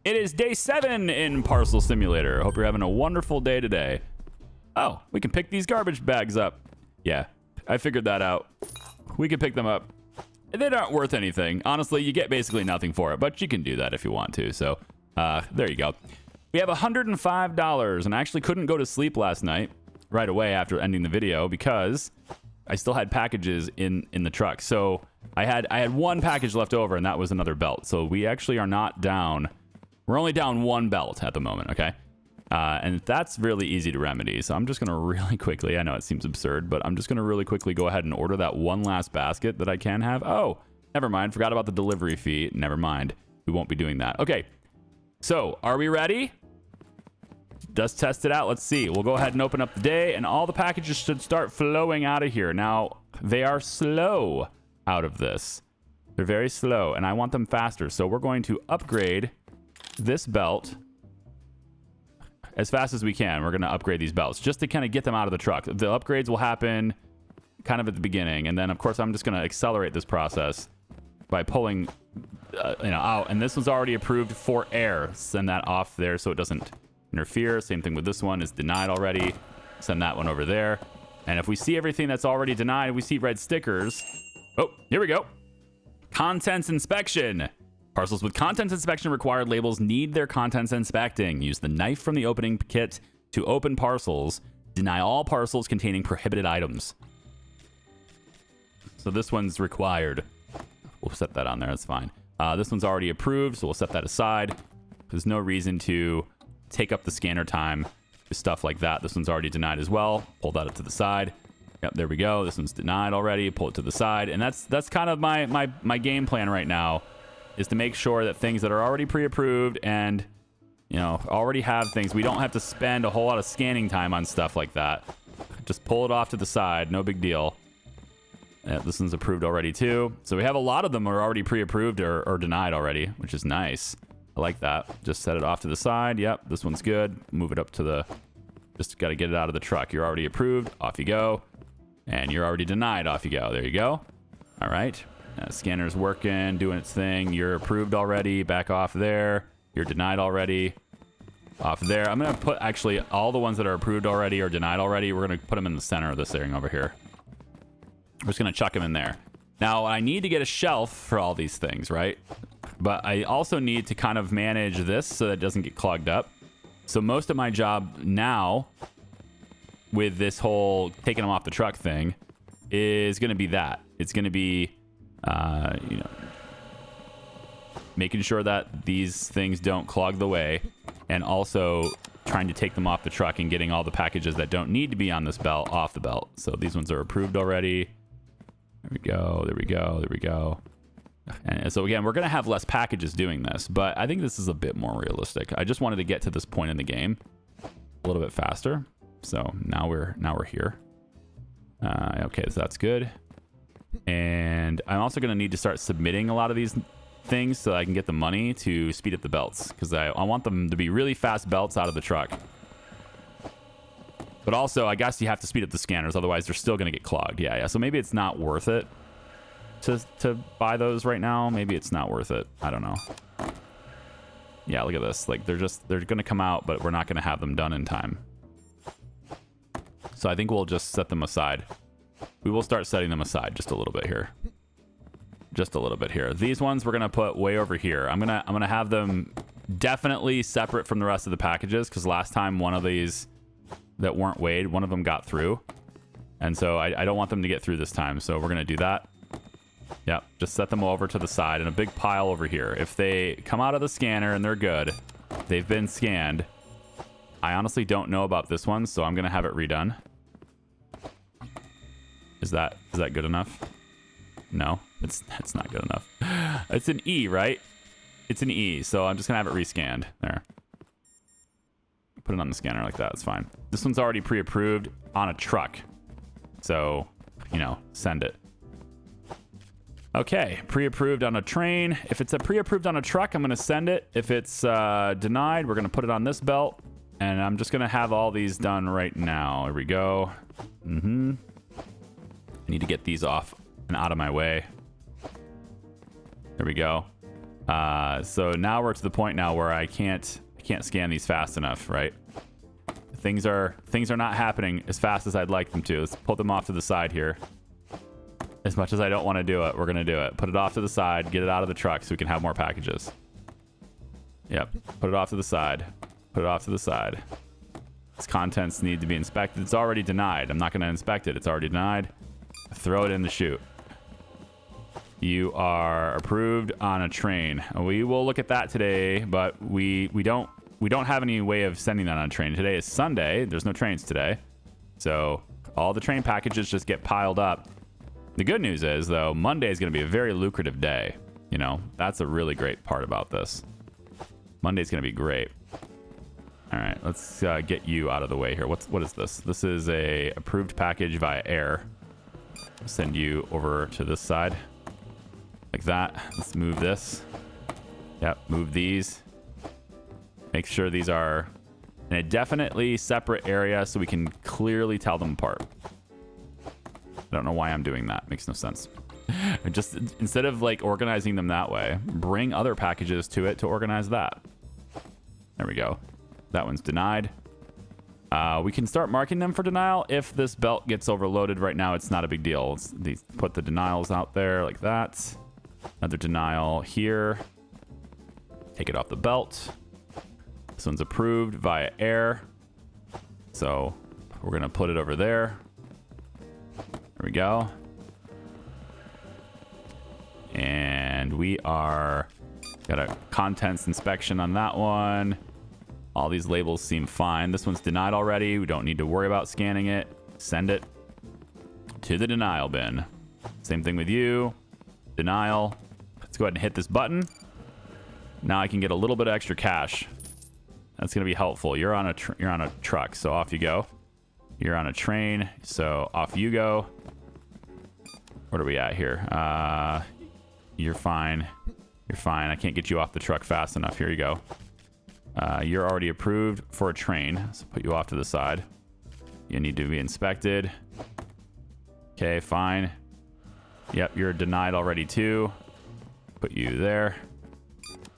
It is day 7 in Parcel Simulator. Hope you're having a wonderful day today. Oh, we can pick these garbage bags up. Yeah, I figured that out. We can pick them up. They aren't worth anything. Honestly, you get basically nothing for it, but you can do that if you want to. So there you go. We have $105, and I actually couldn't go to sleep last night right away after ending the video because I still had packages in the truck. So I had one package left over, and that was another belt. So we actually are not down. We're only down one belt at the moment, okay? And that's really easy to remedy. So I'm just going to really quickly, I know it seems absurd, but I'm just going to really quickly go ahead and order that one last basket that I can have. Oh, never mind. Forgot about the delivery fee. Never mind. We won't be doing that. Okay. So are we ready? Let's test it out. Let's see. We'll go ahead and open up the day, and all the packages should start flowing out of here. Now, they are slow out of this. They're very slow, and I want them faster. So we're going to upgrade this belt as fast as we can. We're going to upgrade these belts just to kind of get them out of the truck. The upgrades will happen kind of at the beginning, and then, of course, I'm just going to accelerate this process by pulling out. And this one's already approved for air. Send that off there so it doesn't interfere. Same thing with this one, is denied already. Send that one over there. And if we see everything that's already denied, we see red stickers. Oh, here we go. Contents inspection. Parcels with contents inspection required labels need their contents inspecting. Use the knife from the opening kit to open parcels. Deny all parcels containing prohibited items. So this one's required. We'll set that on there. That's fine. This one's already approved, so we'll set that aside. There's no reason to take up the scanner time with stuff like that. This one's already denied as well. Pull that up to the side. Yep, there we go. This one's denied already. Pull it to the side. And that's kind of my game plan right now, is to make sure that things that are already pre-approved and, already have things, we don't have to spend a whole lot of scanning time on stuff like that. Just pull it off to the side. No big deal. Yeah, this one's approved already too. So we have a lot of them are already pre-approved or denied already, which is nice. I like that. Just set it off to the side. Yep, this one's good. Move it up to the... Just got to get it out of the truck. You're already approved. Off you go. And you're already denied. Off you go. There you go. All right. Scanner's working, doing its thing. You're approved already. Back off there. You're denied already. Off there. I'm going to put actually all the ones that are approved already or denied already. We're going to put them in the center of this thing over here. We're just going to chuck them in there. Now, I need to get a shelf for all these things, right? But I also need to kind of manage this so that it doesn't get clogged up. So most of my job now with this whole taking them off the truck thing is going to be that. It's going to be, making sure that these things don't clog the way, and also trying to take them off the truck and getting all the packages that don't need to be on this belt off the belt. So these ones are approved already. There we go. There we go. There we go. And so again, we're going to have less packages doing this, but I think this is a bit more realistic. I just wanted to get to this point in the game a little bit faster. So now we're here. Okay, so that's good. And I'm also going to need to start submitting a lot of these things so I can get the money to speed up the belts, because I want them to be really fast belts out of the truck. But also, I guess you have to speed up the scanners, otherwise they're still going to get clogged. Yeah. So maybe it's not worth it to buy those right now. Maybe it's not worth it. I don't know. Yeah, look at this. Like, they're going to come out, but we're not going to have them done in time. So I think we'll just set them aside. We will start setting them aside just a little bit here. Just a little bit here. These ones we're going to put way over here. I'm going to have them definitely separate from the rest of the packages, because last time one of these that weren't weighed, one of them got through. And so I don't want them to get through this time. So we're going to do that. Yep, just set them over to the side in a big pile over here. If they come out of the scanner and they're good, they've been scanned. I honestly don't know about this one, so I'm going to have it redone. Is that good enough? No, it's not good enough. It's an E, right? It's an E, so I'm just going to have it rescanned. There. Put it on the scanner like that. It's fine. This one's already pre-approved on a truck. So, send it. Okay, pre-approved on a train. If it's a pre-approved on a truck, I'm going to send it. If it's denied, we're going to put it on this belt. And I'm just going to have all these done right now. Here we go. I need to get these off and out of my way. There we go. So now we're to the point now where I can't scan these fast enough, right? Things are not happening as fast as I'd like them to. Let's pull them off to the side here. As much as I don't want to do it, we're going to do it. Put it off to the side, get it out of the truck so we can have more packages. Yep, put it off to the side. Put it off to the side. Its contents need to be inspected. It's already denied. I'm not going to inspect it. It's already denied. Throw it in the chute. You are approved on a train. We will look at that today, but we don't have any way of sending that on a train. Today is Sunday. There's no trains today. So all the train packages just get piled up. The good news is, though, Monday is going to be a very lucrative day. You know, that's a really great part about this. Monday's going to be great. All right, let's get you out of the way here. What is this? This is a approved package via air. I'll send you over to this side. Like that. Let's move this. Yep, move these. Make sure these are in a definitely separate area so we can clearly tell them apart. I don't know why I'm doing that. Makes no sense. Just instead of like organizing them that way, bring other packages to it to organize that. There we go. That one's denied. We can start marking them for denial if this belt gets overloaded. Right now, it's not a big deal. Put the denials out there like that. Another denial here. Take it off the belt. This one's approved via air. So we're going to put it over there. There we go. And we got a contents inspection on that one. All these labels seem fine. This one's denied already. We don't need to worry about scanning it. Send it to the denial bin. Same thing with you. Denial. Let's go ahead and hit this button. Now I can get a little bit of extra cash. That's going to be helpful. You're on a truck, so off you go. You're on a train, so off you go. What are we at here? You're fine. You're fine. I can't get you off the truck fast enough. Here you go. You're already approved for a train, so put you off to the side. You need to be inspected. Okay, fine. Yep, you're denied already too. Put you there.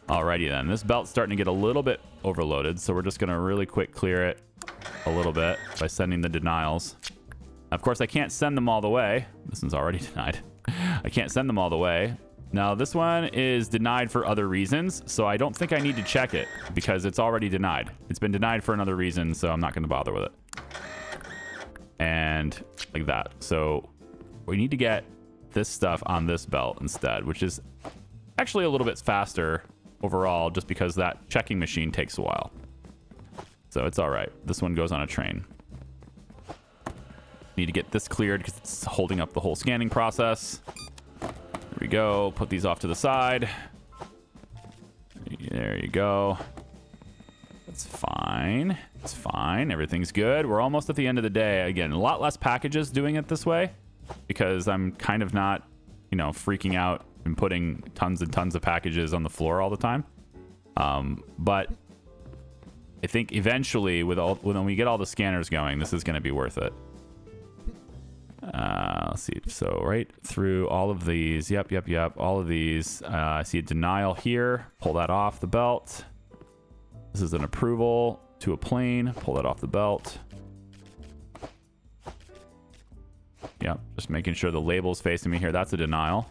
Alrighty then. This belt's starting to get a little bit overloaded, so we're just going to really quick clear it a little bit by sending the denials. Of course, I can't send them all the way. This one's already denied. I can't send them all the way. Now, this one is denied for other reasons, so I don't think I need to check it because it's already denied. It's been denied for another reason, so I'm not going to bother with it. And like that. So we need to get this stuff on this belt instead, which is actually a little bit faster overall just because that checking machine takes a while. So it's all right. This one goes on a train. Need to get this cleared because it's holding up the whole scanning process. There we go. Put these off to the side. There you go. That's fine. It's fine. Everything's good. We're almost at the end of the day. Again, a lot less packages doing it this way because I'm kind of not, you know, freaking out and putting tons and tons of packages on the floor all the time. But I think eventually when we get all the scanners going, this is going to be worth it. Let's see. So right through all of these. Yep. All of these. I see a denial here. Pull that off the belt. This is an approval to a plane. Pull that off the belt. Yep. Just making sure the label's facing me here. That's a denial.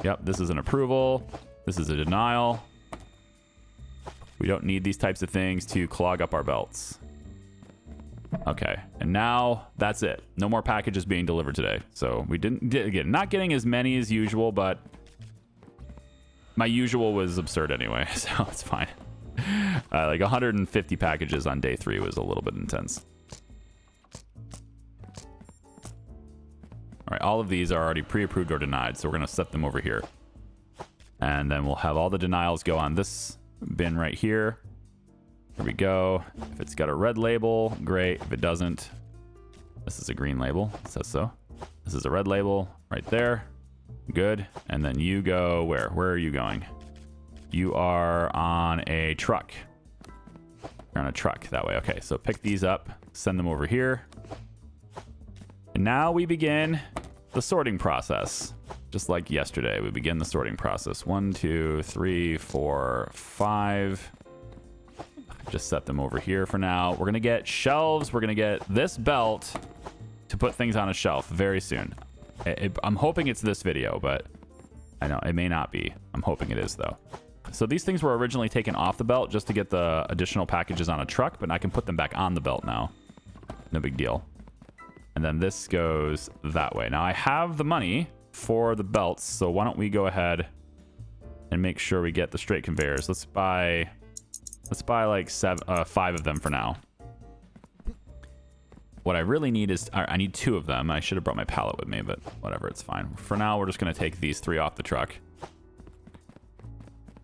Yep. This is an approval. This is a denial. We don't need these types of things to clog up our belts. Okay, and now that's it. No more packages being delivered today. So we again, not getting as many as usual, but my usual was absurd anyway, so it's fine. Like 150 packages on day 3 was a little bit intense. All right, all of these are already pre-approved or denied, so we're going to set them over here. And then we'll have all the denials go on this bin right here. There we go. If it's got a red label, great. If it doesn't, this is a green label. It says so. This is a red label right there. Good. And then you go where? Where are you going? You are on a truck. You're on a truck that way. Okay, so pick these up, send them over here. And now we begin the sorting process. Just like yesterday, we begin the sorting process. 1, 2, 3, 4, 5. Just set them over here for now. We're going to get shelves. We're going to get this belt to put things on a shelf very soon. I'm hoping it's this video, but I know it may not be. I'm hoping it is, though. So these things were originally taken off the belt just to get the additional packages on a truck, but I can put them back on the belt now. No big deal. And then this goes that way. Now, I have the money for the belts, so why don't we go ahead and make sure we get the straight conveyors. Let's buy like 5 of them for now. What I really need is, I need 2 of them. I should have brought my pallet with me, but whatever, it's fine. For now, we're just going to take these 3 off the truck.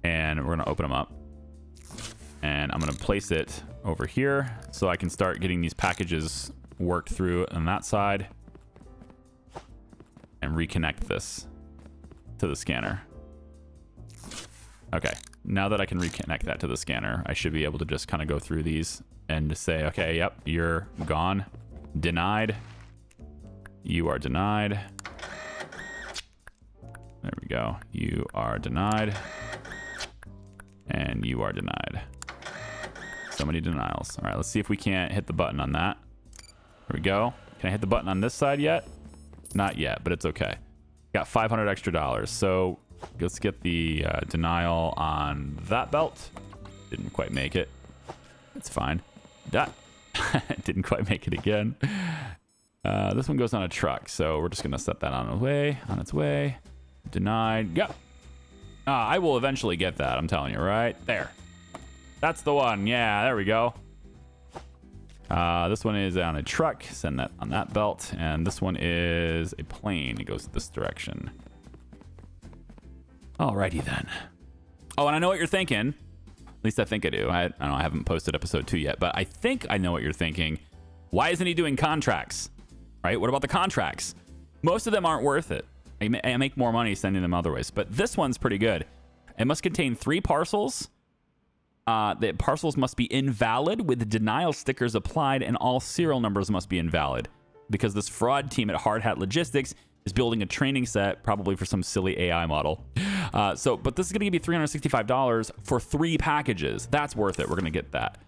And we're going to open them up. And I'm going to place it over here so I can start getting these packages worked through on that side. And reconnect this to the scanner. Okay, now that I can reconnect that to the scanner, I should be able to just kind of go through these and just say, okay, yep, you're gone. Denied. You are denied. There we go. You are denied. And you are denied. So many denials. All right, let's see if we can't hit the button on that. There we go. Can I hit the button on this side yet? Not yet, but it's okay. Got $500 extra dollars. So let's get the denial on that belt. Didn't quite make it. It's fine. That didn't quite make it again. This one goes on a truck, so we're just gonna set that on its way. Denied. Go. I will eventually get that. I'm telling you, right there. That's the one. Yeah, there we go. This one is on a truck. Send that on that belt, and this one is a plane. It goes this direction. Alrighty then. Oh, and I know what you're thinking. At least I think I do. I don't know. I haven't posted episode 2 yet, but I think I know what you're thinking. Why isn't he doing contracts? Right? What about the contracts? Most of them aren't worth it. I make more money sending them other ways, but this one's pretty good. It must contain 3 parcels. The parcels must be invalid with denial stickers applied, and all serial numbers must be invalid because this fraud team at Hard Hat Logistics is building a training set, probably for some silly AI model. But this is going to give you $365 for 3 packages. That's worth it. We're going to get that.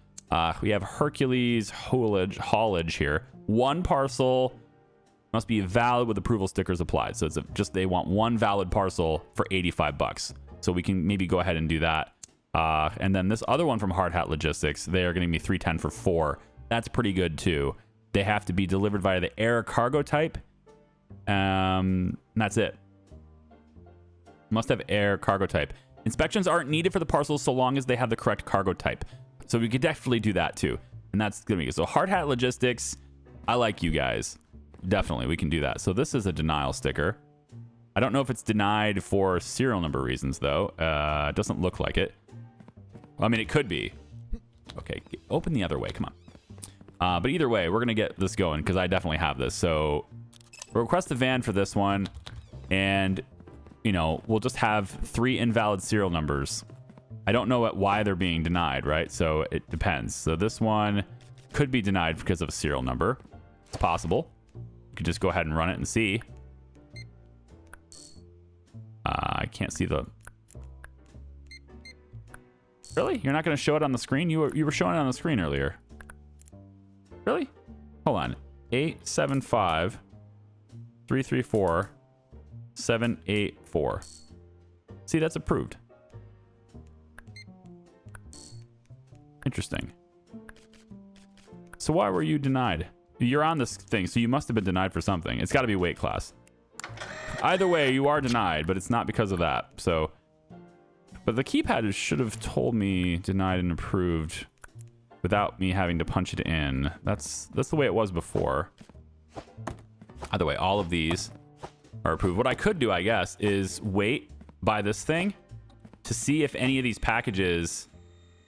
We have Hercules haulage here. 1 parcel must be valid with approval stickers applied. So it's they want 1 valid parcel for $85. So we can maybe go ahead and do that. And then this other one from Hard Hat Logistics, they are going to be $310 for 4. That's pretty good too. They have to be delivered via the air cargo type. That's it. Must have air cargo type. Inspections aren't needed for the parcels so long as they have the correct cargo type. So we could definitely do that too. And that's going to be good. So Hard Hat Logistics, I like you guys. Definitely, we can do that. So this is a denial sticker. I don't know if it's denied for serial number reasons though. It doesn't look like it. I mean, it could be. Okay, open the other way. Come on. But either way, we're going to get this going because I definitely have this. So request a van for this one. And, you know, we'll just have 3 invalid serial numbers. I don't know why they're being denied, right? So it depends. So this one could be denied because of a serial number. It's possible. You could just go ahead and run it and see. I can't see the... Really? You're not going to show it on the screen? You were showing it on the screen earlier. Really? Hold on. 875 334 784. See, that's approved. Interesting. So why were you denied? You're on this thing, so you must have been denied for something. It's got to be weight class. Either way, you are denied, but it's not because of that. So, but the keypad should have told me denied and approved without me having to punch it in. That's the way it was before. Either way, all of these are approved. What I could do, I guess, is wait by this thing to see if any of these packages,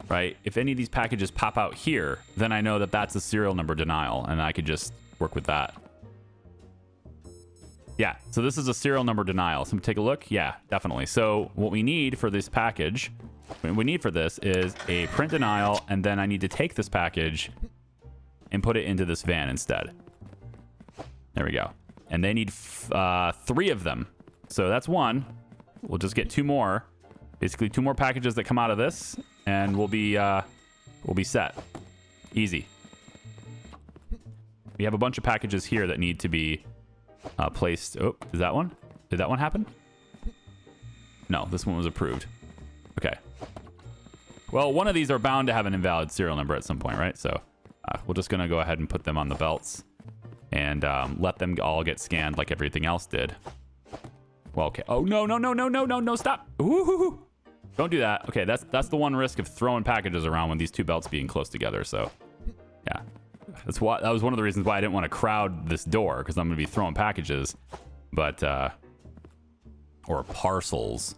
right? If any of these packages pop out here, then I know that that's a serial number denial, and I could just work with that. Yeah, so this is a serial number denial. So take a look. Yeah, definitely. So what we need for this package, what we need for this is a print denial, and then I need to take this package and put it into this van instead. There we go. And they need 3 of them. So that's 1. We'll just get 2 more. Basically 2 more packages that come out of this, and we'll be set. Easy. We have a bunch of packages here that need to be placed. Oh, is that one? Did that one happen? No, this one was approved. Okay. Well, one of these are bound to have an invalid serial number at some point, right? So we're just going to go ahead and put them on the belts and let them all get scanned like everything else did. Well, okay. Oh, no, stop. Ooh, don't do that. Okay, that's the one risk of throwing packages around when these 2 belts being close together. So, yeah. That was one of the reasons why I didn't want to crowd this door, because I'm going to be throwing packages. But, or parcels,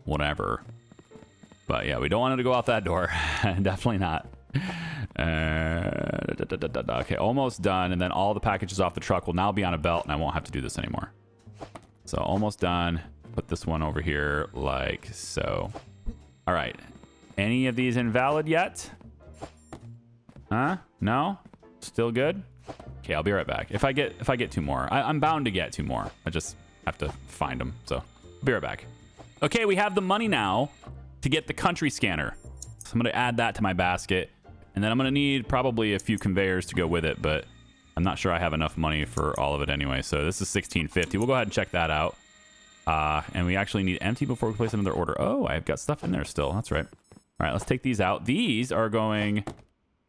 whatever. But yeah, we don't want it to go out that door. Definitely not. Okay, almost done. And then all the packages off the truck will now be on a belt, and I won't have to do this anymore. So almost done. Put this one over here like so. All right. Any of these invalid yet? Huh? No? Still good? Okay, I'll be right back. If I get 2 more. I'm bound to get 2 more. I just have to find them. So I'll be right back. Okay, we have the money now to get the country scanner. So I'm going to add that to my basket. And then I'm going to need probably a few conveyors to go with it, but I'm not sure I have enough money for all of it anyway. So this is $16.50. We'll go ahead and check that out. And we actually need empty before we place another order. Oh, I've got stuff in there still. That's right. All right, let's take these out. These are going...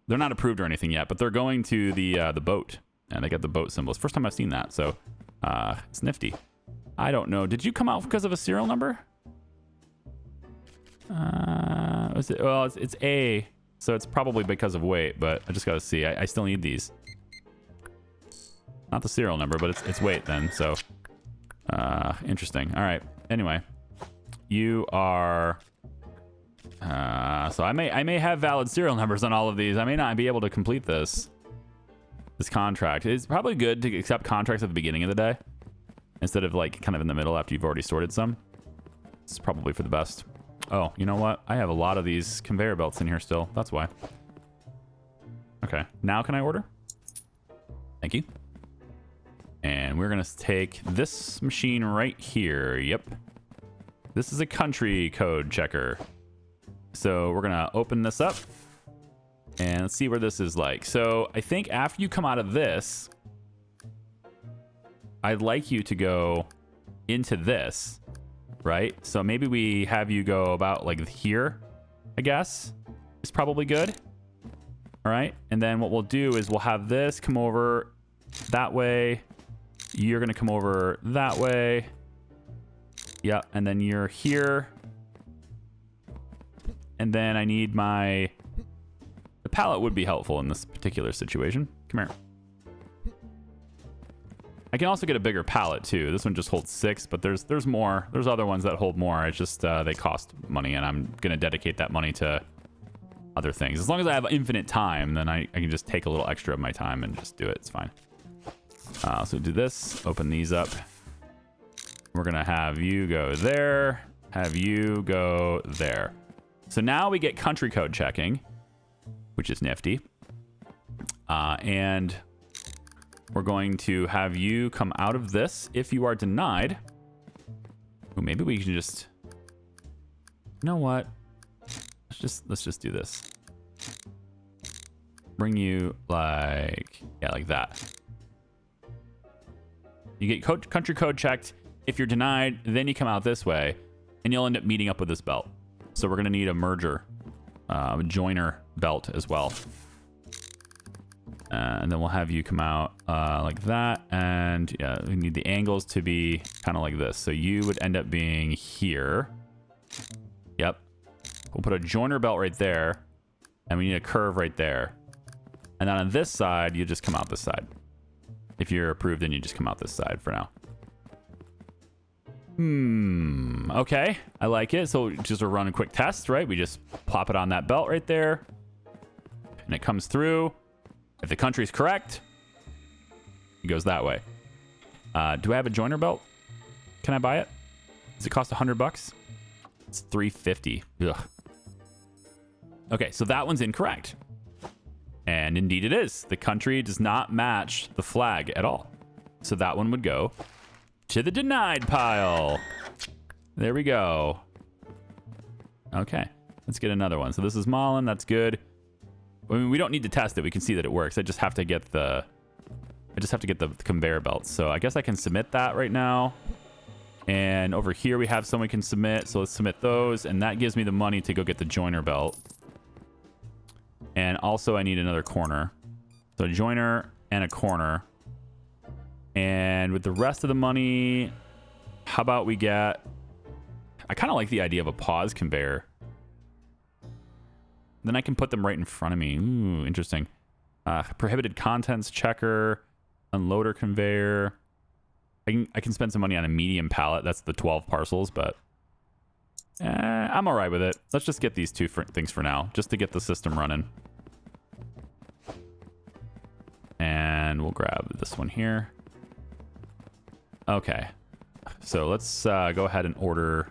They're not approved or anything yet, but they're going to the boat. And they got the boat symbol. It's the first time I've seen that, so it's nifty. I don't know. Did you come out because of a serial number? Was it? Well, it's A, so it's probably because of weight, but I just got to see. I still need these. Not the serial number, but it's weight then, so interesting. All right. Anyway, you are... so I may have valid serial numbers on all of these. I may not be able to complete this contract. It's probably good to accept contracts at the beginning of the day instead of like kind of in the middle after you've already sorted some. It's probably for the best. Oh, you know what? I have a lot of these conveyor belts in here still. That's why. Okay, now can I order? Thank you. And we're gonna take this machine right here. Yep. This is a country code checker. So we're gonna open this up and let's see where this is like. So I think after you come out of this, I'd like you to go into this, right? So maybe we have you go about like here, I guess. It's probably good. All right. And then what we'll do is we'll have this come over that way. You're gonna come over that way. Yep. And then you're here. And then I need my... The pallet would be helpful in this particular situation. Come here. I can also get a bigger pallet too. This one just holds 6, but there's more. There's other ones that hold more. It's just they cost money, and I'm going to dedicate that money to other things. As long as I have infinite time, then I can just take a little extra of my time and just do it. It's fine. So do this. Open these up. We're going to have you go there. Have you go there. So now we get country code checking, which is nifty. And we're going to have you come out of this if you are denied. Ooh, maybe we can just... You know what? Let's just do this. Bring you like... Yeah, like that. You get country code checked. If you're denied, then you come out this way, and you'll end up meeting up with this belt. So we're going to need a merger, a joiner belt as well. And then we'll have you come out like that. And yeah, we need the angles to be kind of like this. So you would end up being here. Yep. We'll put a joiner belt right there. And we need a curve right there. And then on this side, you just come out this side. If you're approved, then you just come out this side for now. Okay. I like it. So just to run a quick test, right? We just plop it on that belt right there. And it comes through. If the country's correct, it goes that way. Do I have a joiner belt? Can I buy it? Does it cost $100? It's $350. Ugh. Okay, so that one's incorrect. And indeed it is. The country does not match the flag at all. So that one would go to the denied pile. There we go. Okay, let's get another one. So this is Malin. That's good. I mean, we don't need to test it. We can see that it works. I just have to get the conveyor belts. So I guess I can submit that right now. And over here we have some we can submit. So let's submit those. And that gives me the money to go get the joiner belt. And also I need another corner. So a joiner and a corner. And with the rest of the money, how about we get... I kind of like the idea of a pause conveyor. Then I can put them right in front of me. Ooh, interesting. Prohibited contents checker, unloader conveyor. I can spend some money on a medium pallet. That's the 12 parcels, but I'm all right with it. Let's just get these two things for now, just to get the system running. And we'll grab this one here. Okay. So let's go ahead and order...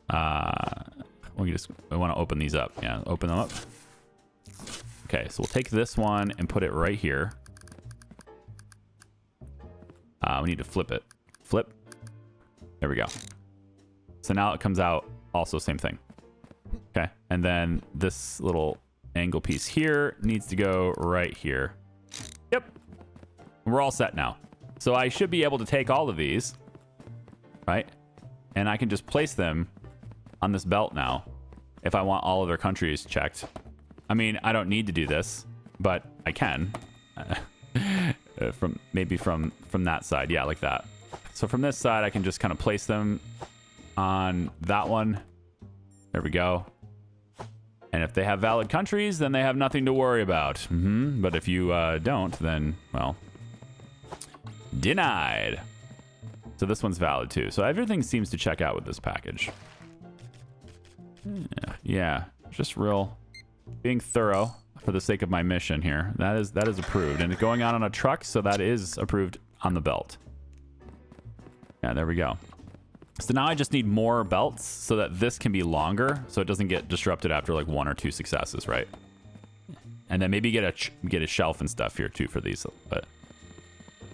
I want to open these up. Yeah, open them up. Okay, so we'll take this one and put it right here. We need to flip it. Flip. There we go. So now it comes out also same thing. Okay, and then this little angle piece here needs to go right here. Yep. We're all set now. So I should be able to take all of these, right? And I can just place them on this belt now if I want all of their countries checked. I mean, I don't need to do this, but I can. From that side. Yeah, like that. So from this side, I can just kind of place them on that one. There we go. And if they have valid countries, then they have nothing to worry about. But if you don't, then, well, denied. So this one's valid too. So everything seems to check out with this package. Yeah, just being thorough for the sake of my mission here. That is approved, and it's going on a truck, so that is approved on the belt. Yeah, there we go. So now I just need more belts so that this can be longer, so it doesn't get disrupted after like 1 or 2 successes, right? And then maybe get a shelf and stuff here too for these. But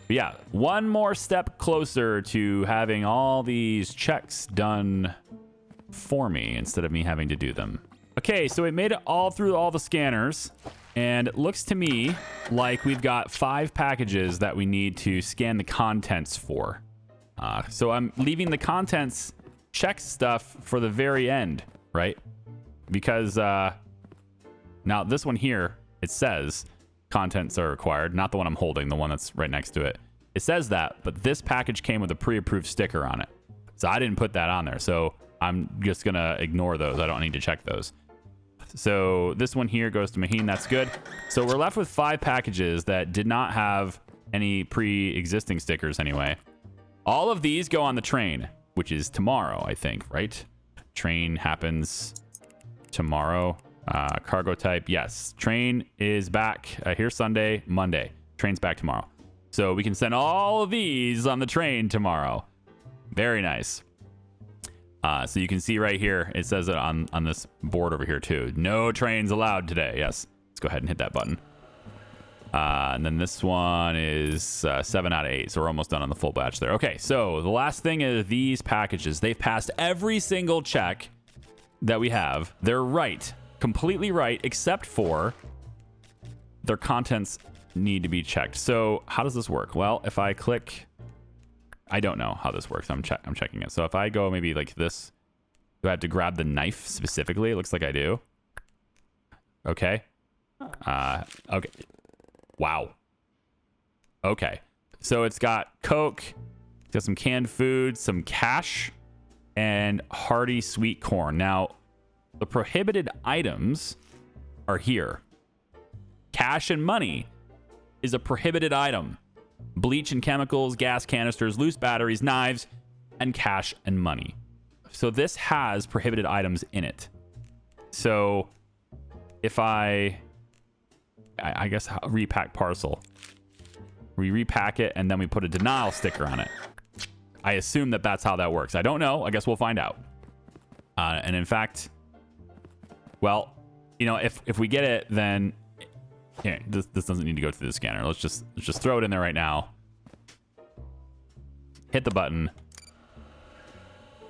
yeah, one more step closer to having all these checks done for me instead of me having to do them. Okay, so we made it all through all the scanners, and it looks to me like we've got 5 packages that we need to scan the contents for. So I'm leaving the contents check stuff for the very end, right? Because now this one here, it says contents are required, not the one I'm holding, the one that's right next to it. It says that, but this package came with a pre-approved sticker on it. So I didn't put that on there. So I'm just going to ignore those. I don't need to check those. So this one here goes to Maheen. That's good. So we're left with 5 packages that did not have any pre-existing stickers anyway. All of these go on the train, which is tomorrow, I think, right? Train happens tomorrow. Cargo type, yes. Train is back here Sunday, Monday. Train's back tomorrow. So we can send all of these on the train tomorrow. Very nice. So you can see right here, it says it on this board over here too. No trains allowed today. Yes. Let's go ahead and hit that button. And then this one is 7 out of 8. So we're almost done on the full batch there. Okay, so the last thing is these packages. They've passed every single check that we have. They're right. Completely right, except for their contents need to be checked. So how does this work? Well, if I click... I don't know how this works. I'm checking it. So if I go maybe like this, do I have to grab the knife specifically? It looks like I do. Okay. Okay. Wow. Okay. So it's got Coke, it's got some canned food, some cash, and hearty sweet corn. Now, the prohibited items are here. Cash and money is a prohibited item. Bleach and chemicals, gas canisters, loose batteries, knives, and cash and money. So this has prohibited items in it. So if I guess repack parcel. We repack it and then we put a denial sticker on it. I assume that that's how that works. I don't know. I guess we'll find out. And in fact, well, you know, if we get it, then here, this doesn't need to go through the scanner. Let's just throw it in there right now. hit the button,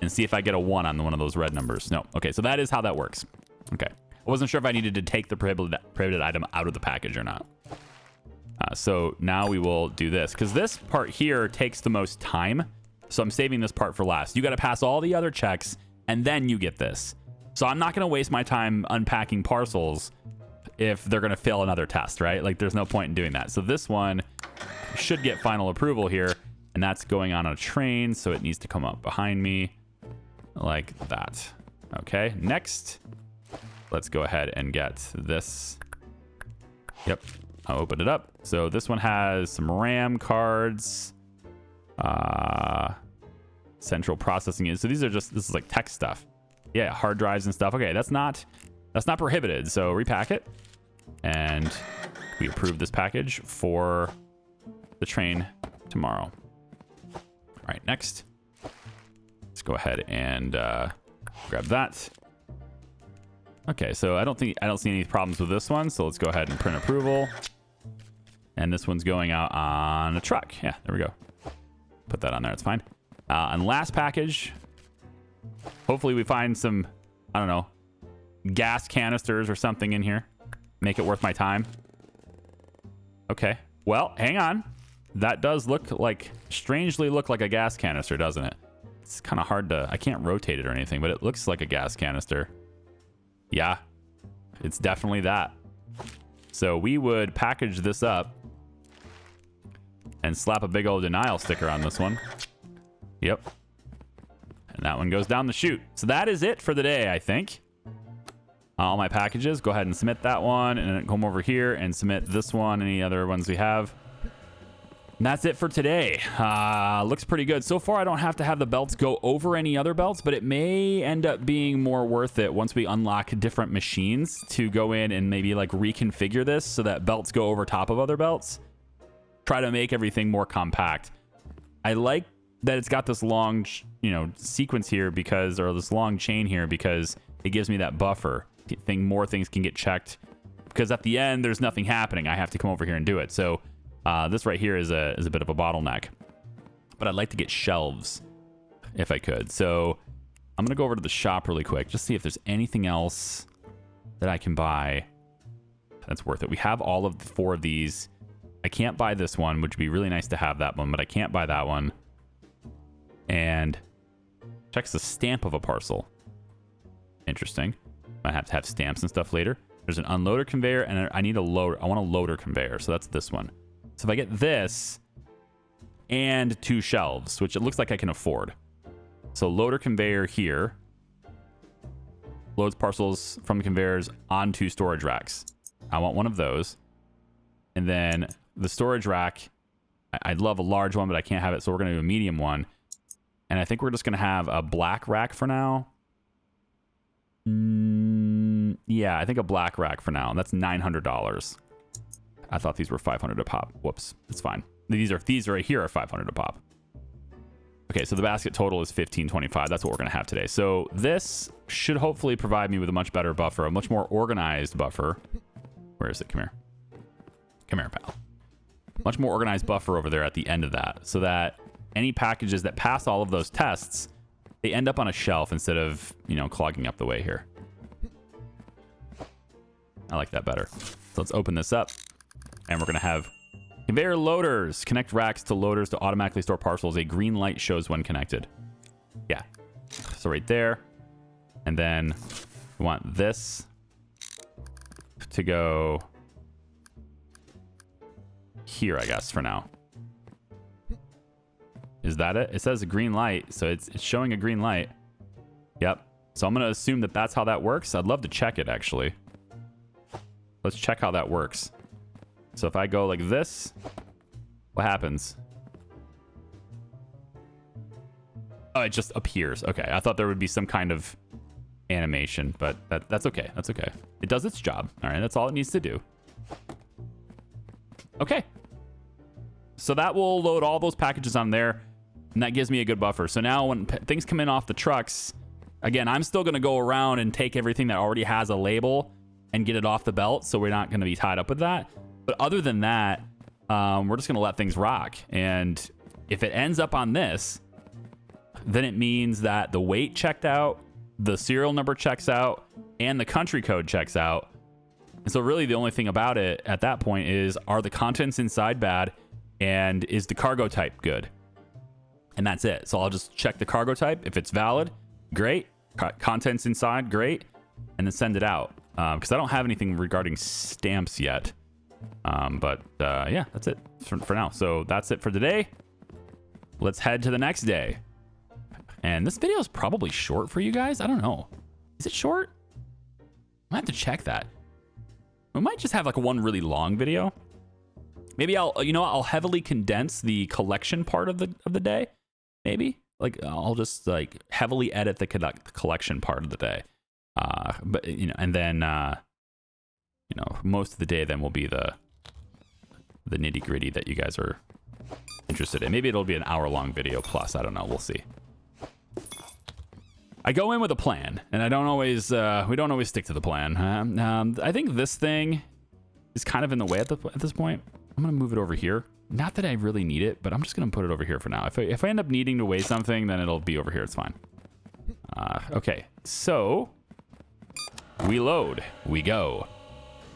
and see if I get a 1 on one of those red numbers. No. Okay, so that is how that works. Okay. I wasn't sure if I needed to take the prohibited item out of the package or not. So now we will do this, because this part here takes the most time. So I'm saving this part for last. You got to pass all the other checks, and then you get this. So I'm not going to waste my time unpacking parcels if they're going to fail another test, right? Like, there's no point in doing that. So this one should get final approval here, and that's going on a train, so it needs to come up behind me like that. Okay, next, let's go ahead and get this. Yep, I'll open it up. So this one has some RAM cards, central processing unit. So these are just, this is like tech stuff. Yeah, hard drives and stuff. Okay, that's not prohibited. So repack it, and we approve this package for the train tomorrow. All right, next, let's go ahead and grab that. Okay, so I don't see any problems with this one. So let's go ahead and print approval. And this one's going out on a truck. Yeah, there we go. Put that on there. It's fine. And last package. Hopefully we find some, I don't know, gas canisters or something in here. Make it worth my time. Okay. Well, hang on. That does strangely look like a gas canister, doesn't it? It's kind of hard to, I can't rotate it or anything, but it looks like a gas canister. Yeah, it's definitely that. So we would package this up and slap a big old denial sticker on this one. Yep. And that one goes down the chute. So that is it for the day, I think. All my packages, go ahead and submit that one, and then come over here and submit this one, any other ones we have. And that's it for today. Looks pretty good. So far, I don't have to have the belts go over any other belts, but it may end up being more worth it once we unlock different machines to go in and maybe like reconfigure this so that belts go over top of other belts. Try to make everything more compact. I like that it's got this long, sequence here because, or this long chain here because it gives me that buffer. More things can get checked because at the end, there's nothing happening. I have to come over here and do it. So this right here is a bit of a bottleneck, but I'd like to get shelves if I could. So I'm going to go over to the shop really quick, just see if there's anything else that I can buy that's worth it. We have all of the 4 of these. I can't buy this one, which would be really nice to have that one, but I can't buy that one. And checks the stamp of a parcel. Interesting. Might have to have stamps and stuff later. There's an unloader conveyor, and I need a loader. I want a loader conveyor, so that's this one. So if I get this and 2 shelves, which it looks like I can afford. So loader conveyor here loads parcels from the conveyors onto storage racks. I want one of those. And then the storage rack, I'd love a large one, but I can't have it, so we're going to do a medium one. And I think we're just going to have a black rack for now. Yeah, I think a black rack for now. That's $900. I thought these were $500 a pop. Whoops, it's fine. These right here are $500 a pop. Okay, so the basket total is $1,525. That's what we're going to have today. So this should hopefully provide me with a much better buffer, a much more organized buffer. Where is it? Come here. Come here, pal. Much more organized buffer over there at the end of that, so that any packages that pass all of those tests, they end up on a shelf instead of, clogging up the way here. I like that better. So let's open this up, and we're going to have conveyor loaders. Connect racks to loaders to automatically store parcels. A green light shows when connected. Yeah. So right there. And then we want this to go here, I guess, for now. Is that it? It says a green light, so it's showing a green light. Yep. So I'm going to assume that that's how that works. I'd love to check it, actually. Let's check how that works. So if I go like this, what happens? Oh, it just appears. Okay, I thought there would be some kind of animation, but that's okay. That's okay. It does its job. All right, that's all it needs to do. Okay. So that will load all those packages on there, and that gives me a good buffer. So now when things come in off the trucks, again, I'm still going to go around and take everything that already has a label and get it off the belt, so we're not going to be tied up with that. But other than that, we're just going to let things rock. And if it ends up on this, then it means that the weight checked out, the serial number checks out, and the country code checks out. And so really the only thing about it at that point is, are the contents inside bad, and is the cargo type good? And that's it. So I'll just check the cargo type. If it's valid, great. Contents inside, great. And then send it out. Because I don't have anything regarding stamps yet. Yeah, that's it for now. So that's it for today. Let's head to the next day. And this video is probably short for you guys. I don't know. Is it short? I have to check that. We might just have like one really long video. Maybe I'll heavily condense the collection part of the day. Maybe like I'll just like heavily edit the collection part of the day. But and then most of the day then will be the nitty gritty that you guys are interested in. Maybe it'll be an hour-long video plus. I don't know. We'll see. I go in with a plan, and I don't always. We don't always stick to the plan. I think this thing is kind of in the way at this point. I'm gonna move it over here. Not that I really need it, but I'm just gonna put it over here for now. If I end up needing to weigh something, then it'll be over here. It's fine. Okay, so we load. We go,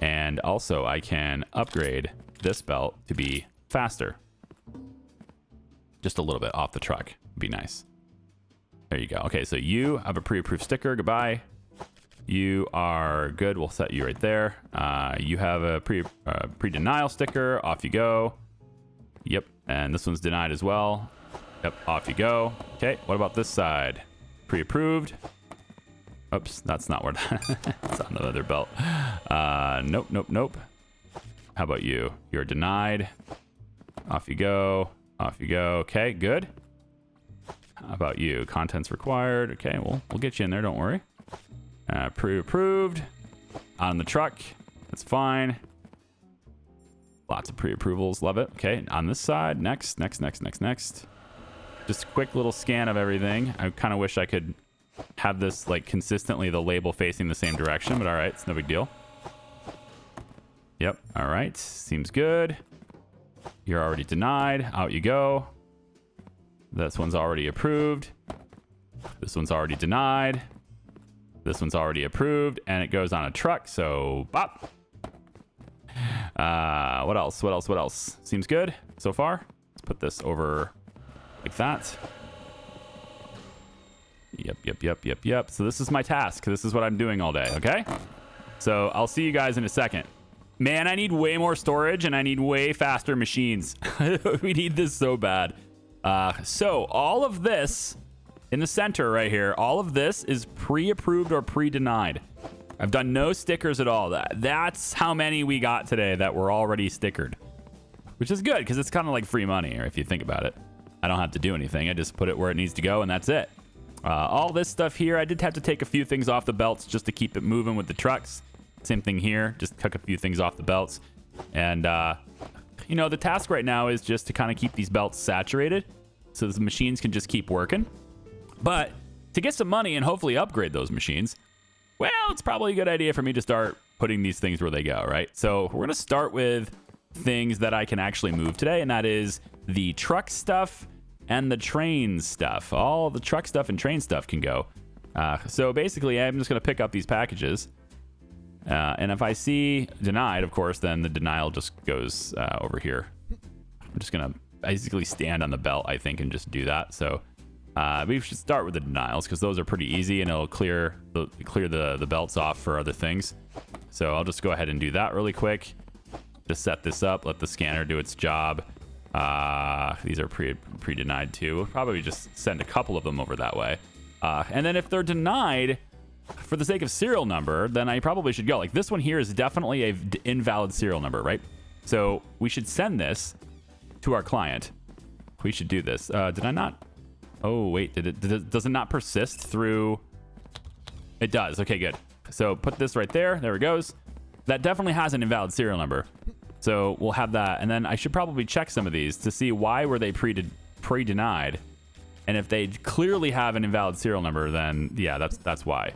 and also I can upgrade this belt to be faster. Just a little bit off the truck. Be nice. There you go. Okay, so you have a pre-approved sticker. Goodbye. You are good. We'll set you right there. You have a pre-denial sticker. Off you go. Yep. And this one's denied as well. Yep. Off you go. Okay. What about this side? Pre-approved. Oops. That's not where it's on the other belt. Nope. Nope. Nope. How about you? You're denied. Off you go. Off you go. Okay. Good. How about you? Contents required. Okay, we'll get you in there. Don't worry. Pre-approved. On the truck. That's fine. Lots of pre-approvals. Love it. Okay, on this side. Next. Just a quick little scan of everything. I kind of wish I could have this like consistently the label facing the same direction, but all right, it's no big deal. Yep. All right. Seems good. You're already denied. Out you go. This one's already approved. This one's already denied. This one's already approved, and it goes on a truck, so bop. What else? Seems good so far. Let's put this over like that. Yep. So this is my task. This is what I'm doing all day, okay? So I'll see you guys in a second. Man, I need way more storage, and I need way faster machines. We need this so bad. So all of this in the center right here, all of this is pre-approved or pre-denied. I've done no stickers at all. That's how many we got today that were already stickered, which is good because it's kind of like free money, or if you think about it. I don't have to do anything. I just put it where it needs to go, and that's it. All this stuff here, I did have to take a few things off the belts just to keep it moving with the trucks. Same thing here. Just took a few things off the belts. And, the task right now is just to kind of keep these belts saturated so the machines can just keep working. But to get some money and hopefully upgrade those machines, well, it's probably a good idea for me to start putting these things where they go, right? So we're going to start with things that I can actually move today, and that is the truck stuff and the train stuff. All the truck stuff and train stuff can go. So basically, I'm just going to pick up these packages. And if I see denied, of course, then the denial just goes over here. I'm just going to basically stand on the belt, I think, and just do that. So we should start with the denials because those are pretty easy, and it'll clear the belts off for other things. So I'll just go ahead and do that really quick. Just set this up, let the scanner do its job. These are pre-denied too. We'll probably just send a couple of them over that way. And then if they're denied, for the sake of serial number, then I probably should go. Like this one here is definitely a invalid serial number, right? So we should send this to our client. We should do this. Did I not? Oh, wait, does it not persist through? It does. Okay, good. So put this right there. There it goes. That definitely has an invalid serial number. So we'll have that. And then I should probably check some of these to see why were they pre-denied. And if they clearly have an invalid serial number, then yeah, that's why.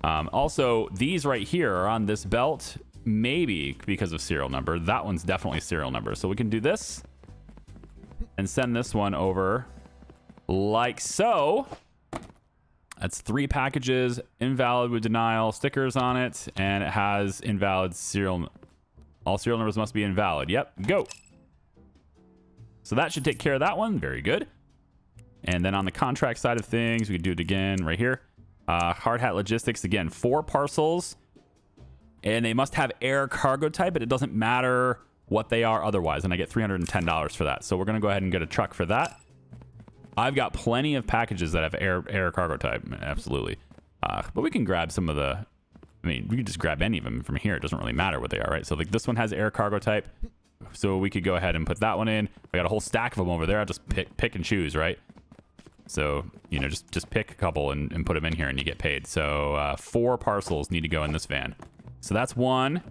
Also, these right here are on this belt, maybe because of serial number. That one's definitely serial number. So we can do this. and send this one over like so. That's 3 packages, invalid with denial stickers on it, and it has invalid serial. All serial numbers must be invalid. Yep, go. So that should take care of that one. Very good. And then on the contract side of things, we could do it again right here. Hard Hat Logistics, again, 4 parcels. And they must have air cargo type, but it doesn't matter what they are otherwise. And I get $310 for that. So we're going to go ahead and get a truck for that. I've got plenty of packages that have air cargo type. Absolutely. But we can grab some of the... I mean, we can just grab any of them from here. It doesn't really matter what they are, right? So like this one has air cargo type. So we could go ahead and put that one in. I got a whole stack of them over there. I'll just pick and choose, right? So, you know, just pick a couple and put them in here and you get paid. So 4 parcels need to go in this van. So that's one,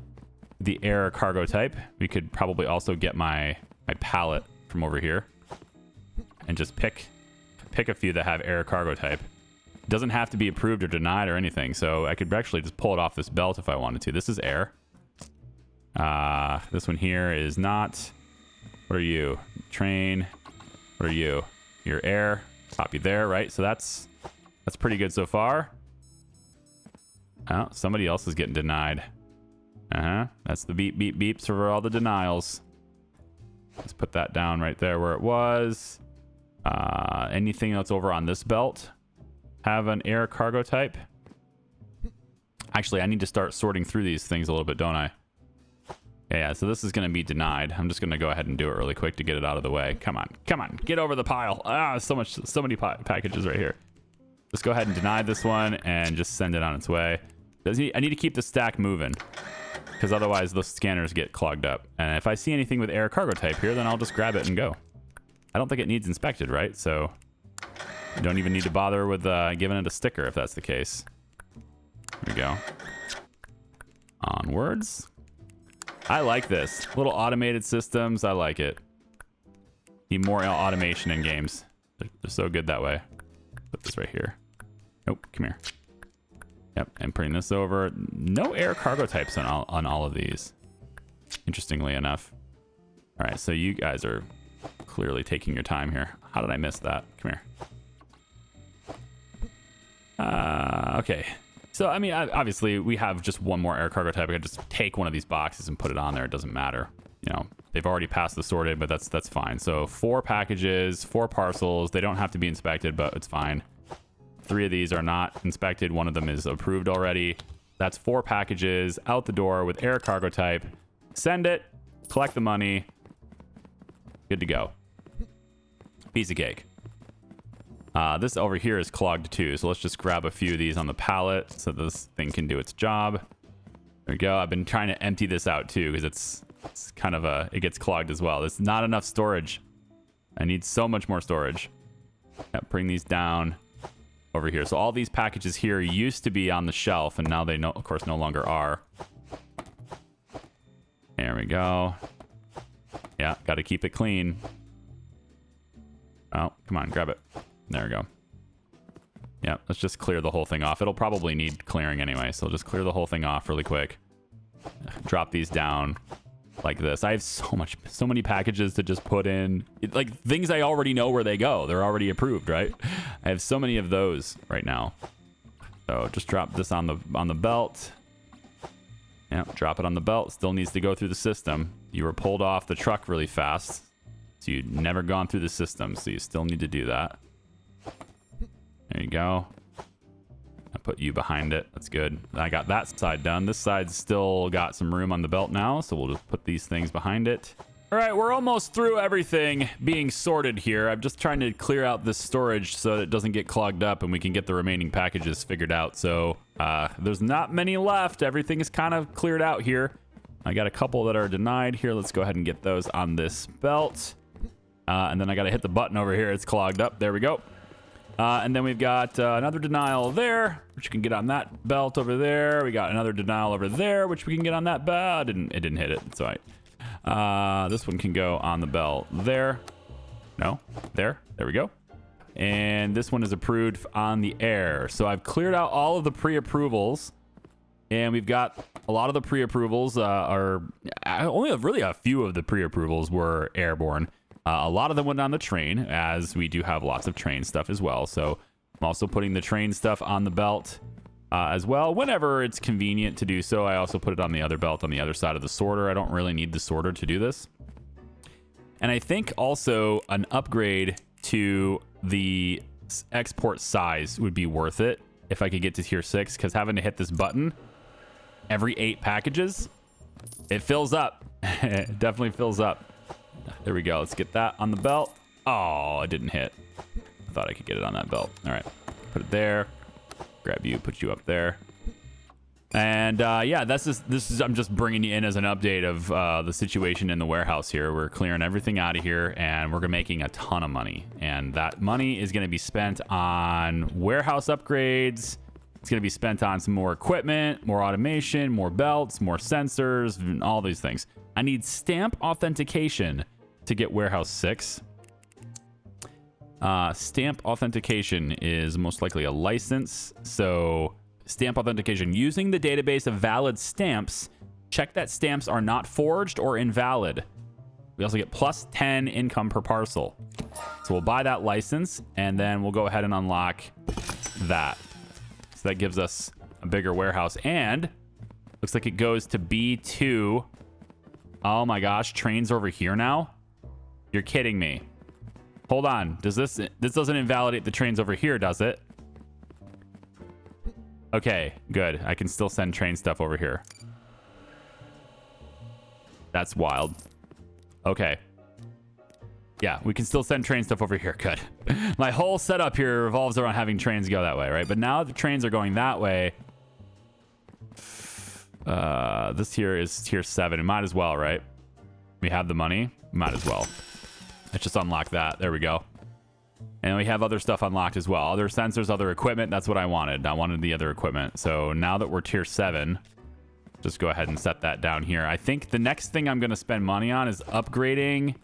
the air cargo type. We could probably also get my pallet from over here and just pick a few that have air cargo type. It doesn't have to be approved or denied or anything. So I could actually just pull it off this belt if I wanted to. This is air. This one here is not. What are you? Train. What are you? You're air. Copy there, right? So that's pretty good so far. Oh, somebody else is getting denied. That's the beep, beep, beeps for all the denials. Let's put that down right there where it was. Anything that's over on this belt have an air cargo type? Actually, I need to start sorting through these things a little bit, don't I? Yeah, so this is going to be denied. I'm just going to go ahead and do it really quick to get it out of the way. Come on, get over the pile. So many packages right here. Let's go ahead and deny this one and just send it on its way. I need to keep the stack moving because otherwise those scanners get clogged up. And if I see anything with air cargo type here, then I'll just grab it and go. I don't think it needs inspected, right? So you don't even need to bother with giving it a sticker if that's the case. Here we go. Onwards. I like this. Little automated systems. I like it. Need more automation in games. They're so good that way. Put this right here. Nope, come here. Yep, and putting this over. No air cargo types on all of these. Interestingly enough. All right, so you guys are clearly taking your time here. How did I miss that? Come here. Okay. So, I mean, obviously, we have just one more air cargo type. I can just take one of these boxes and put it on there. It doesn't matter. You know, they've already passed the sorted, but that's fine. So 4 packages, 4 parcels. They don't have to be inspected, but it's fine. 3 of these are not inspected. 1 of them is approved already. That's 4 packages out the door with air cargo type. Send it, collect the money. Good to go. Piece of cake. This over here is clogged too, so let's just grab a few of these on the pallet so this thing can do its job. There we go. I've been trying to empty this out too because it's kind of it gets clogged as well. There's not enough storage. I need so much more storage. Yep, bring these down over here. So all these packages here used to be on the shelf, and now they of course no longer are. There we go. Yeah, got to keep it clean. Oh, come on, grab it. There we go. Yeah, let's just clear the whole thing off. It'll probably need clearing anyway, so just clear the whole thing off really quick. Drop these down like this. I have so many packages to just put in. Like things I already know where they go. They're already approved, right? I have so many of those right now. So just drop this on the belt. Yeah, drop it on the belt. Still needs to go through the system. You were pulled off the truck really fast, so you'd never gone through the system, so you still need to do that. There you go. I put you behind it. That's good. I got that side done. This side's still got some room on the belt now, so we'll just put these things behind it. All right, we're almost through everything being sorted here. I'm just trying to clear out this storage so that it doesn't get clogged up and we can get the remaining packages figured out. So there's not many left. Everything is kind of cleared out here. I got a couple that are denied here. Let's go ahead and get those on this belt. And then I got to hit the button over here. It's clogged up. There we go. And then we've got another denial there, which you can get on that belt over there. We got another denial over there, which we can get on that belt. It didn't hit it. It's all right. This one can go on the belt there. No, there we go. And this one is approved on the air. So I've cleared out all of the pre-approvals, and we've got a lot of the pre-approvals are only really a few of the pre-approvals were airborne. A lot of them went on the train, as we do have lots of train stuff as well. So I'm also putting the train stuff on the belt as well, whenever it's convenient to do so. I also put it on the other belt on the other side of the sorter. I don't really need the sorter to do this. And I think also an upgrade to the export size would be worth it if I could get to tier 6, because having to hit this button every 8 packages, it fills up. It definitely fills up. There we go. Let's get that on the belt. Oh, it didn't hit. I thought I could get it on that belt. All right, put it there. Grab you, put you up there. And yeah, this is I'm just bringing you in as an update of the situation in the warehouse here. We're clearing everything out of here, and we're making a ton of money. And that money is going to be spent on warehouse upgrades. It's going to be spent on some more equipment, more automation, more belts, more sensors, and all these things. I need stamp authentication to get warehouse 6. Stamp authentication is most likely a license. So stamp authentication, using the database of valid stamps, check that stamps are not forged or invalid. We also get plus 10 income per parcel. So we'll buy that license, and then we'll go ahead and unlock that. So that gives us a bigger warehouse, and looks like it goes to B2. Oh my gosh, trains over here now? You're kidding me. Hold on. Does this doesn't invalidate the trains over here, does it? Okay, good. I can still send train stuff over here. That's wild. Okay. Yeah, we can still send train stuff over here. Good. My whole setup here revolves around having trains go that way, right? But now the trains are going that way. This here is tier 7. It might as well, right? We have the money. Might as well. Let's just unlock that. There we go. And we have other stuff unlocked as well. Other sensors, other equipment. That's what I wanted. I wanted the other equipment. So now that we're tier 7, just go ahead and set that down here. I think the next thing I'm going to spend money on is upgrading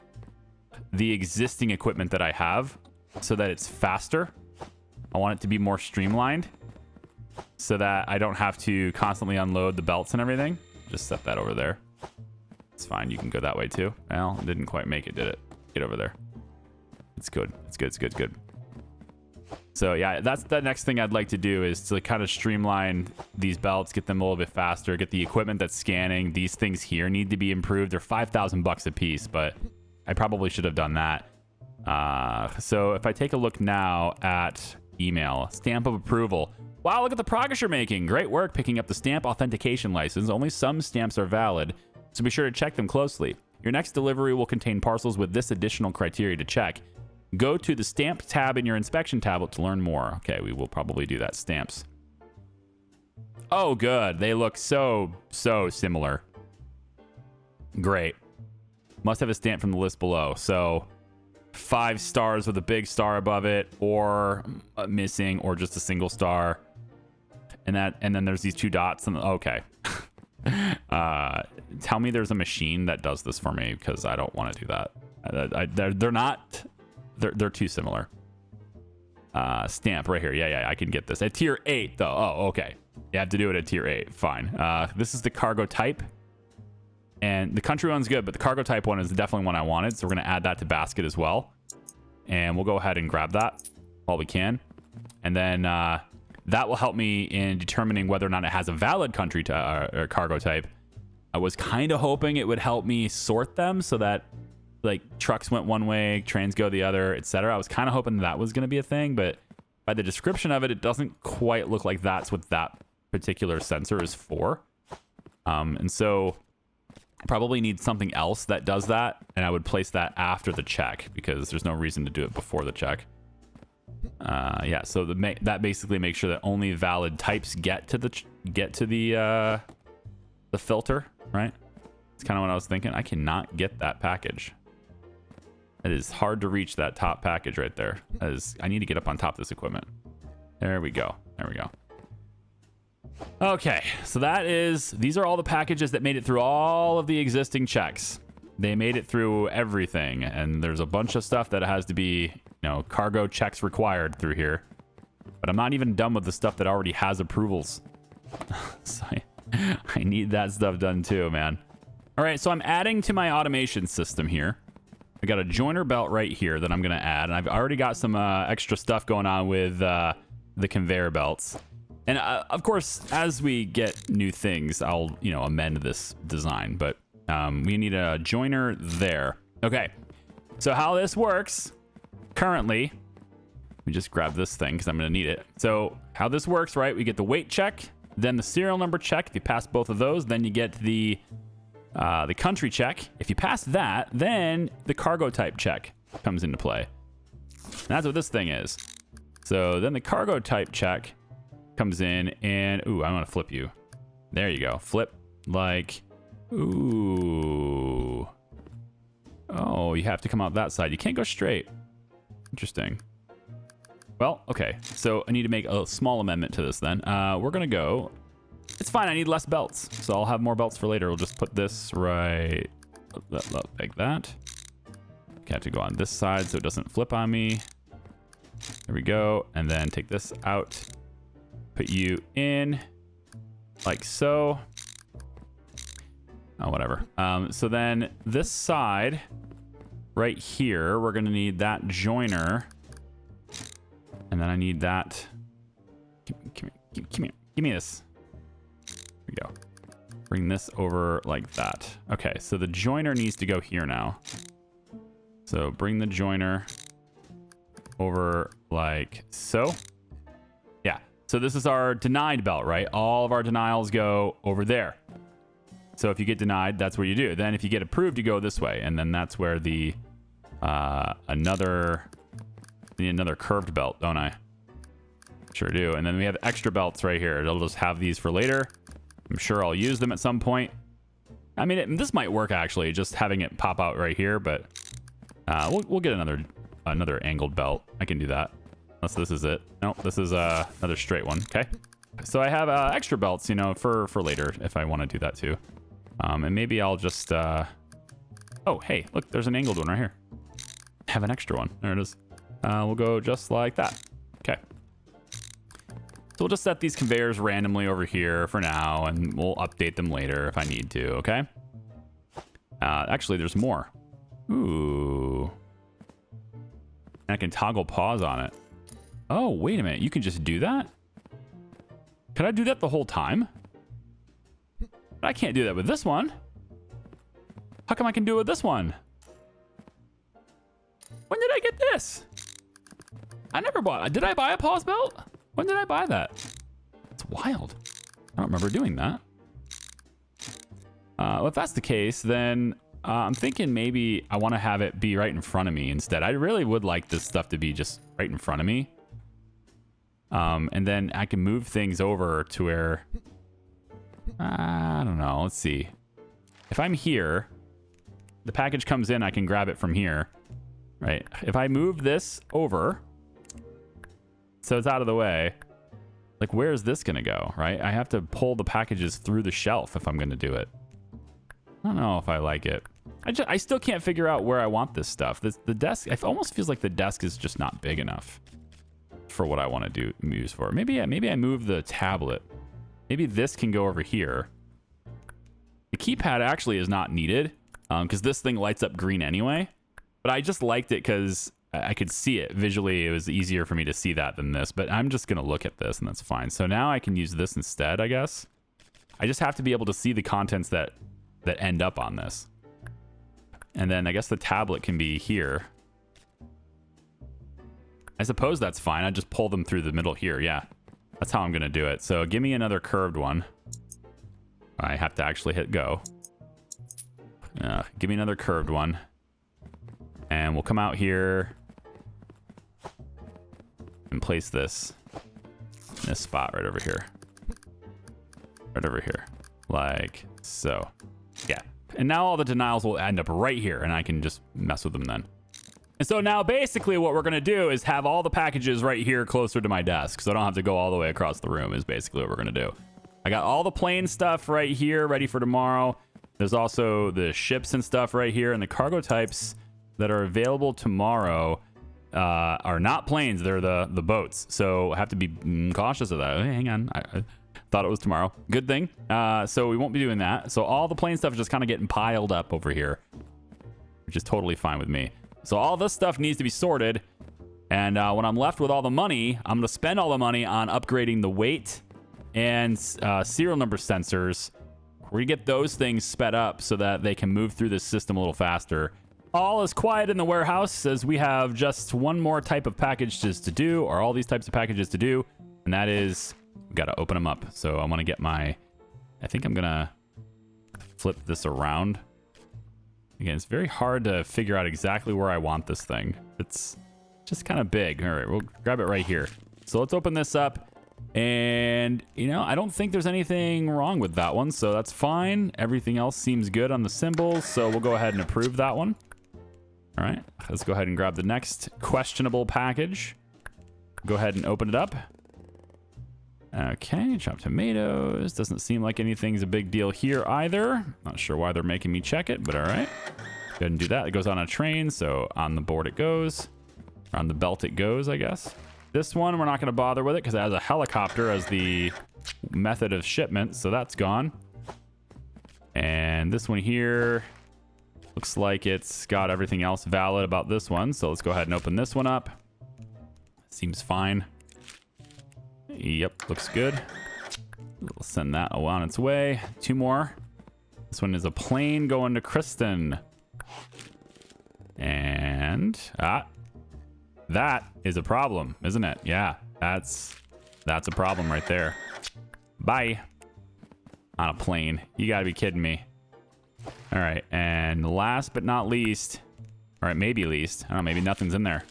the existing equipment that I have so that it's faster. I want it to be more streamlined so that I don't have to constantly unload the belts and everything. Just set that over there. It's fine. You can go that way too. Well, it didn't quite make it, did it? Get over there. It's good. It's good. It's good. It's good. So yeah, that's the next thing I'd like to do, is to kind of streamline these belts, get them a little bit faster, get the equipment that's scanning. These things here need to be improved. They're 5,000 bucks a piece, but I probably should have done that. So if I take a look now at email, stamp of approval. Wow, look at the progress you're making. Great work picking up the stamp authentication license. Only some stamps are valid, so be sure to check them closely. Your next delivery will contain parcels with this additional criteria to check. Go to the stamp tab in your inspection tablet to learn more. Okay, we will probably do that. Stamps. Oh, good. They look so similar. Great. Must have a stamp from the list below. So 5 stars with a big star above it, or missing, or just a single star. And then there's these 2 dots. And okay. Tell me there's a machine that does this for me, because I don't want to do that. They're too similar. Stamp right here. Yeah, I can get this at tier 8 though. Oh, okay. You have to do it at tier 8. Fine. This is the cargo type, and the country one's good, but the cargo type one is definitely one I wanted. So we're going to add that to basket as well, and we'll go ahead and grab that while we can, and then that will help me in determining whether or not it has a valid country or cargo type. I was kind of hoping it would help me sort them so that like trucks went one way, trains go the other, etc. I was kind of hoping that was going to be a thing, but by the description of it, it doesn't quite look like that's what that particular sensor is for. And so I probably need something else that does that, and I would place that after the check because there's no reason to do it before the check. Yeah, so that basically makes sure that only valid types get to the filter, right? It's kind of what I was thinking. I cannot get that package. It is hard to reach that top package right there. I need to get up on top of this equipment. There we go. There we go. Okay, so these are all the packages that made it through all of the existing checks. They made it through everything, and there's a bunch of stuff that has to be, cargo checks required through here. But I'm not even done with the stuff that already has approvals. So I need that stuff done too, man. All right, so I'm adding to my automation system here. We got a joiner belt right here that I'm going to add. And I've already got some extra stuff going on with the conveyor belts. And of course, as we get new things, I'll, amend this design. But we need a joiner there. Okay. So how this works currently, let me just grab this thing because I'm going to need it. So how this works, right? We get the weight check, then the serial number check. If you pass both of those, then you get the country check. If you pass that, then the cargo type check comes into play. And that's what this thing is. So then the cargo type check comes in and, ooh, I want to flip you. There you go. Flip like, ooh. Oh, you have to come out that side. You can't go straight. Interesting. Well, okay. So I need to make a small amendment to this then. We're going to go. It's fine. I need less belts. So I'll have more belts for later. We'll just put this right like that. Okay, I have to go on this side so it doesn't flip on me. There we go. And then take this out. Put you in like so. Oh, whatever. So then this side right here, we're going to need that joiner. And then I need that. Come here. Give me this. There we go. Bring this over like that. Okay, so the joiner needs to go here now. So bring the joiner over like so. Yeah. So this is our denied belt, right? All of our denials go over there. So if you get denied, that's where you do. Then if you get approved, you go this way. And then that's where the another curved belt, don't I? Sure do. And then we have extra belts right here. It'll just have these for later. I'm sure I'll use them at some point. I mean, this might work actually, just having it pop out right here, but we'll get another angled belt. I can do that. Unless this is it. Nope, this is another straight one. Okay. So I have extra belts, for later if I want to do that too. And maybe I'll just... Oh, hey, look, there's an angled one right here. I have an extra one. There it is. We'll go just like that. Okay. So we'll just set these conveyors randomly over here for now, and we'll update them later if I need to, okay? Actually, there's more. Ooh. And I can toggle pause on it. Oh, wait a minute. You can just do that? Could I do that the whole time? I can't do that with this one. How come I can do it with this one? When did I get this? I never bought... Did I buy a pause belt? When did I buy that? It's wild. I don't remember doing that. Well, if that's the case, then I'm thinking maybe I want to have it be right in front of me instead. I really would like this stuff to be just right in front of me. And then I can move things over to where... I don't know. Let's see. If I'm here, the package comes in, I can grab it from here. Right? If I move this over, so it's out of the way, like where is this going to go? Right? I have to pull the packages through the shelf if I'm going to do it. I don't know if I like it. I still can't figure out where I want this stuff. The desk, it almost feels like the desk is just not big enough for what I want to use for. Maybe I move the tablet. Maybe this can go over here. The keypad actually is not needed because this thing lights up green anyway. But I just liked it because I could see it visually. It was easier for me to see that than this. But I'm just going to look at this and that's fine. So now I can use this instead, I guess. I just have to be able to see the contents that end up on this. And then I guess the tablet can be here. I suppose that's fine. I just pull them through the middle here. Yeah, that's how I'm going to do it. So give me another curved one. I have to actually hit go. Give me another curved one. And we'll come out here and place this in this spot right over here. Right over here. Like so. Yeah. And now all the denials will end up right here, and I can just mess with them then. And so now basically what we're going to do is have all the packages right here closer to my desk, so I don't have to go all the way across the room is basically what we're going to do. I got all the plain stuff right here ready for tomorrow. There's also the ships and stuff right here, and the cargo types that are available tomorrow are not planes. They're the boats. So I have to be cautious of that. Hey, hang on. I thought it was tomorrow. Good thing. So we won't be doing that. So all the plain stuff is just kind of getting piled up over here. which is totally fine with me. So all this stuff needs to be sorted. And when I'm left with all the money, I'm going to spend all the money on upgrading the weight and serial number sensors. We're going to get those things sped up so that they can move through this system a little faster. All is quiet in the warehouse as we have just one more type of packages to do, or all these types of packages to do. And that is, we've got to open them up. So I'm going to get my, I think I'm going to flip this around. Again, it's very hard to figure out exactly where I want this thing. It's just kind of big. All right, we'll grab it right here. So let's open this up. And, you know, I don't think there's anything wrong with that one, so that's fine. Everything else seems good on the symbols, so we'll go ahead and approve that one. All right, let's go ahead and grab the next questionable package. Go ahead and open it up. Okay, chopped tomatoes. Doesn't seem like anything's a big deal here either. Not sure why they're making me check it, but all right. Go ahead and do that. It goes on a train, so on the board it goes. Or on the belt it goes, I guess. This one, we're not going to bother with it because it has a helicopter as the method of shipment, so that's gone. And this one here looks like it's got everything else valid about this one, so let's go ahead and open this one up. Seems fine. Yep, looks good. We'll send that on its way. Two more. This one is a plane going to Kristen. And that is a problem, isn't it? Yeah, that's a problem right there. Bye. On a plane. You gotta be kidding me. All right, and last but not least, all right, maybe least. I don't know, maybe nothing's in there.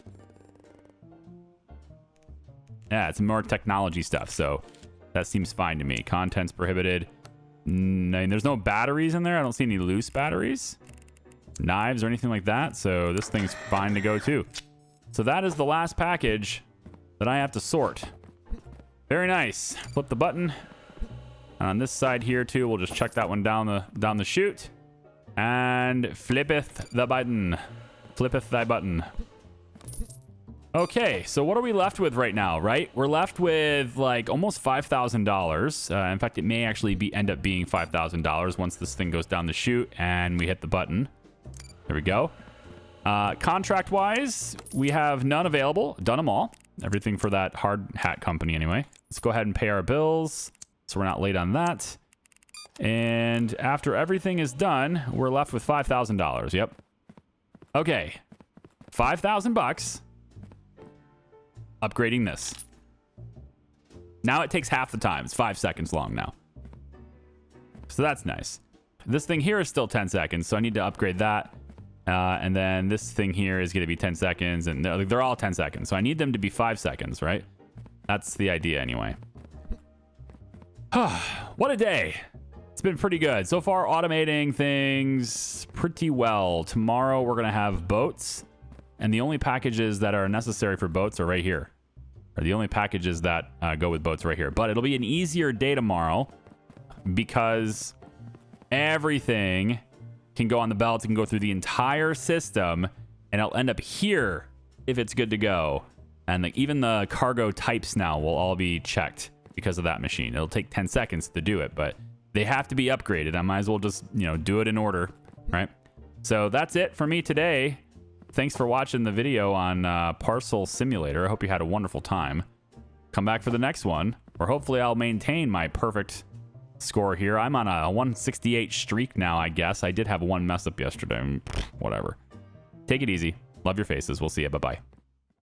Yeah, it's more technology stuff, so that seems fine to me. Contents prohibited. I mean, there's no batteries in there. I don't see any loose batteries, knives or anything like that, so this thing's fine to go too. So that is the last package that I have to sort. Very nice. Flip the button. And on this side here too, we'll just check that one down the chute. And flippeth the button. Flippeth thy button. Okay, so what are we left with right now, right? We're left with like almost $5,000. In fact, it may actually end up being $5,000 once this thing goes down the chute and we hit the button. There we go. Contract-wise, we have none available. Done them all. Everything for that hard hat company anyway. Let's go ahead and pay our bills so we're not late on that. And after everything is done, we're left with $5,000. Yep. Okay. 5,000 bucks. Upgrading this. Now it takes half the time. It's 5 seconds long now. So that's nice. This thing here is still 10 seconds, so I need to upgrade that. And then this thing here is going to be 10 seconds, and they're all 10 seconds. So I need them to be 5 seconds, right? That's the idea anyway. What a day. It's been pretty good. So far, automating things pretty well. Tomorrow, we're going to have boats. And the only packages that are necessary for boats are right here. Or the only packages that go with boats right here. But it'll be an easier day tomorrow because everything can go on the belt. It can go through the entire system. And it'll end up here if it's good to go. And even the cargo types now will all be checked because of that machine. It'll take 10 seconds to do it, but they have to be upgraded. I might as well just, do it in order, right? So that's it for me today. Thanks for watching the video on Parcel Simulator. I hope you had a wonderful time. Come back for the next one, or hopefully I'll maintain my perfect score here. I'm on a 168 streak now, I guess. I did have one mess up yesterday. Whatever. Take it easy. Love your faces. We'll see you. Bye-bye.